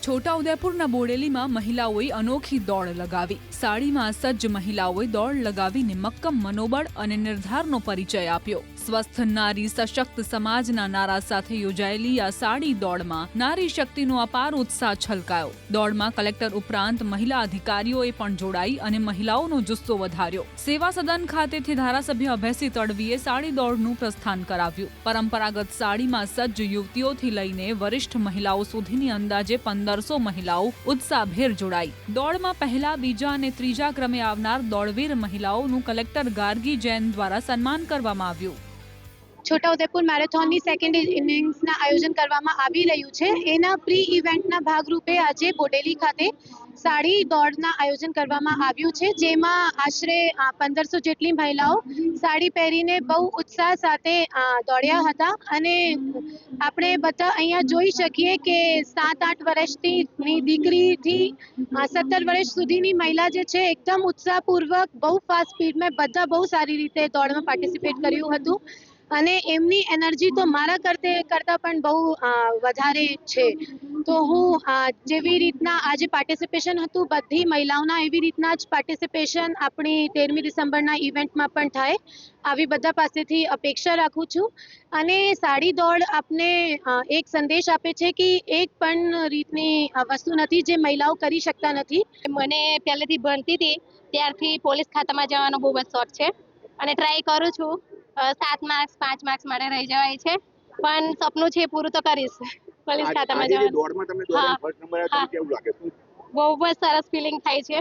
છોટાઉદેપુરના બોડેલીમાં મહિલાઓએ અનોખી દોડ લગાવી। સાડીમાં સજ્જ મહિલાઓએ દોડ લગાવીને મક્કમ મનોબળ અને નિર્ધારનો પરિચય આપ્યો। સ્વસ્થ નારી સશક્ત સમાજના નારા સાથે યોજાયેલી આ સાડી દોડમાં નારી શક્તિનો અપાર ઉત્સાહ છલકાયો। દોડમાં કલેક્ટર ઉપરાંત મહિલા અધિકારીઓએ પણ જોડાઈ અને મહિલાઓનો જુસ્સો વધાર્યો। સેવા સદન ખાતેથી ધારાસભ્ય અભયસિંહ તડવીએ સાડી દોડનું પ્રસ્થાન કરાવ્યું। પરંપરાગત સાડીમાં સજ્જ યુવતીઓથી લઈને વરિષ્ઠ મહિલાઓ સુધીની અંદાજે 1500 મહિલાઓ ઉત્સાહભેર જોડાઈ। દોડમાં પહેલા, બીજા અને ત્રીજા ક્રમે આવનાર દોડવીર મહિલાઓનું કલેક્ટર ગાર્ગી જૈન દ્વારા સન્માન કરવામાં આવ્યું। છોટાઉદેપુર મેરેથોનની સેકન્ડ ઇનિંગ્સના આયોજન કરવામાં આવી રહ્યું છે। એના પ્રી ઇવેન્ટના ભાગરૂપે આજે બોડેલી ખાતે સાડી દોડના આયોજન કરવામાં આવ્યું છે, જેમાં આશરે 1500 જેટલી મહિલાઓ સાડી પહેરીને બહુ ઉત્સાહ સાથે દોડ્યા હતા અને આપણે બધા અહીંયા જોઈ શકીએ કે 7-8 વર્ષની દીકરીથી 17 વર્ષ સુધીની મહિલા જે છે એકદમ ઉત્સાહપૂર્વક બહુ ફાસ્ટ સ્પીડમાં બધા બહુ સારી રીતે દોડમાં પાર્ટિસિપેટ કર્યું હતું અને એમની એનર્જી તો મારા કરતા પણ બહુ વધારે છે। તો હું જેવી રીતના આજે પાર્ટિસિપેશન હતું બધી મહિલાઓના એવી રીતના જ પાર્ટિસિપેશન આપણી 13મી ડિસેમ્બરના ઇવેન્ટમાં પણ થાય આવી બધા પાસેથી અપેક્ષા રાખું છું। અને સાડી દોડ આપને એક સંદેશ આપે છે કે એક પણ રીતની વસ્તુ નથી જે મહિલાઓ કરી શકતા નથી। મને પહેલેથી ભણતી હતી ત્યારથી પોલીસ ખાતામાં જવાનો બહુ જ શોખ છે અને ટ્રાય કરું છું। 7 માર્ક્સ 5 માર્ક્સ માટે રહી જવાય છે, પણ સપનું છે પૂરું તો કરીશ પોલીસ ખાતામાં જવાનું। દોડમાં તમને દોડમાં ફર્સ્ટ નંબર આવ્યો તો કેવું લાગે છે? બહુ જ સરસ ફીલિંગ થાય છે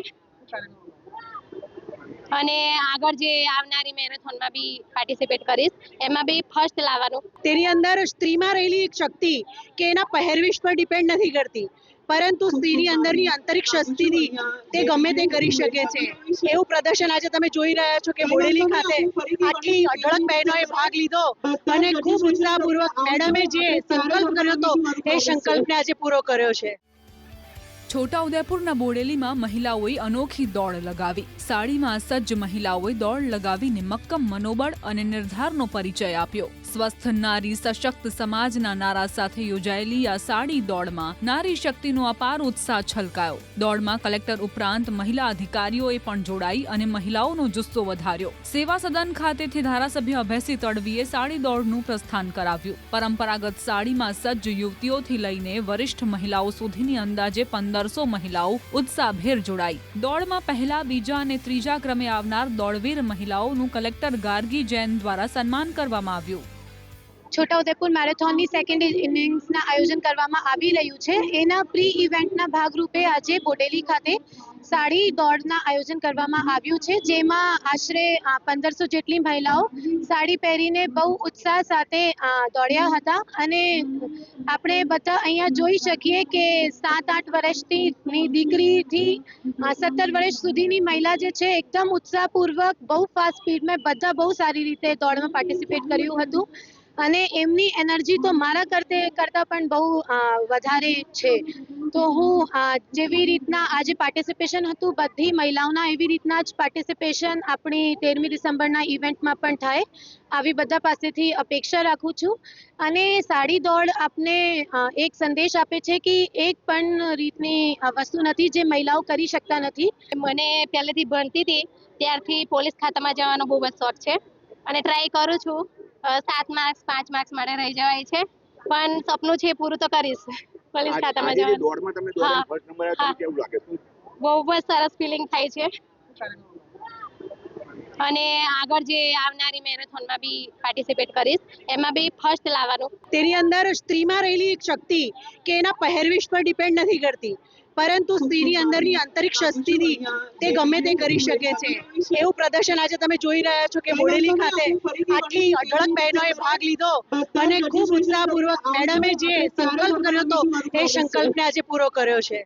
અને આગળ જે આવનારી મેરેથોનમાં બી પાર્ટિસિપેટ કરીશ, એમાં બી ફર્સ્ટ લાવવાનું। તેની અંદર સ્ત્રીમાં રહેલી એક શક્તિ કે એના પહેરવેશ પર ડિપેન્ડ નથી કરતી, પરંતુ સ્ત્રીની અંદરની આંતરિક શક્તિથી તે ગમે તે કરી શકે છે। એવું પ્રદર્શન આજે તમે જોઈ રહ્યા છો કે બોડેલી ખાતે આટલી અઢળક બહેનોએ ભાગ લીધો અને ખૂબ ઉત્સાહપૂર્વક મેડમે જે સંકલ્પ કર્યો હતો એ સંકલ્પને આજે પૂરો કર્યો છે। છોટાઉદેપુરના બોડેલીમાં મહિલાઓએ અનોખી દોડ લગાવી। સાડીમાં સજ્જ મહિલાઓએ દોડ લગાવીને મક્કમ મનોબળ અને નિર્ધારનો પરિચય આપ્યો। સ્વસ્થ નારી સશક્ત સમાજના નારા સાથે યોજાયેલી આ સાડી દોડમાં નારી શક્તિનો અપાર ઉત્સાહ છલકાયો। દોડમાં કલેક્ટર ઉપરાંત મહિલા અધિકારીઓએ પણ જોડાઈ અને મહિલાઓનો જુસ્સો વધાર્યો। સેવા સદન ખાતેથી ધારાસભ્ય અભયસિંહ તડવીએ સાડી દોડનું પ્રસ્થાન કરાવ્યું। પરંપરાગત સાડીમાં સજ્જ યુવતીઓથી લઈને વરિષ્ઠ મહિલાઓ સુધીની અંદાજે 1500 મહિલાઓ ઉત્સાહભેર જોડાઈ। દોડમાં પહેલા, બીજા અને ત્રીજા ક્રમે આવનાર દોડવીર મહિલાઓનું કલેક્ટર ગાર્ગી જૈન દ્વારા સન્માન કરવામાં આવ્યું। છોટાઉદેપુર મેરેથોનની સેકન્ડ ઇનિંગ્સના આયોજન કરવામાં આવી રહ્યું છે। એના પ્રી ઇવેન્ટના ભાગરૂપે આજે બોડેલી ખાતે સાડી દોડના આયોજન કરવામાં આવ્યું છે, જેમાં આશરે 1500 જેટલી મહિલાઓ સાડી પહેરીને બહુ ઉત્સાહ સાથે દોડ્યા હતા અને આપણે બધા અહીંયા જોઈ શકીએ કે 7-8 વર્ષની દીકરીથી 17 વર્ષ સુધીની મહિલા જે છે એકદમ ઉત્સાહપૂર્વક બહુ ફાસ્ટ સ્પીડમાં બધા બહુ સારી રીતે દોડમાં પાર્ટિસિપેટ કર્યું હતું અને એમની એનર્જી તો મારા કરતા પણ બહુ વધારે છે। તો હું જેવી રીતના આજે પાર્ટિસિપેશન હતું બધી મહિલાઓના એવી રીતના જ પાર્ટિસિપેશન આપણી 13મી ડિસેમ્બરના ઇવેન્ટમાં પણ થાય આવી બધા પાસેથી અપેક્ષા રાખું છું। અને સાડી દોડ આપને એક સંદેશ આપે છે કે એક પણ રીતની વસ્તુ નથી જે મહિલાઓ કરી શકતા નથી। મને પહેલેથી ભણતી હતી ત્યારથી પોલીસ ખાતામાં જવાનો બહુ જ શોખ છે અને ટ્રાય કરું છું। 7 માર્ક્સ 5 માર્ક્સ માટે રહી જવાય છે, પણ સપનું છે પૂરું તો કરીશ પોલીસ ખાતામાં જવાનું। દોડમાં તમને દોડમાં ફર્સ્ટ નંબર આવ્યો તો કેવું લાગે છે? બહુ જ સરસ ફીલિંગ થાય છે અને આગળ જે આવનારી મેરેથોનમાં બી પાર્ટિસિપેટ કરીશ, એમાં બી ફર્સ્ટ લાવવાનું। તેની અંદર સ્ત્રીમાં રહેલી એક શક્તિ કે એના પહેરવેશ પર ડિપેન્ડ નથી કરતી, પરંતુ સ્ત્રીની અંદરની આંતરિક શક્તિથી તે ગમે તે કરી શકે છે। એવું પ્રદર્શન આજે તમે જોઈ રહ્યા છો કે બોડેલી ખાતે આટલી અઢળક બહેનોએ ભાગ લીધો અને ખૂબ ઉત્સાહપૂર્વક મેડમે જે સંકલ્પ કર્યો હતો એ સંકલ્પને આજે પૂરો કર્યો છે।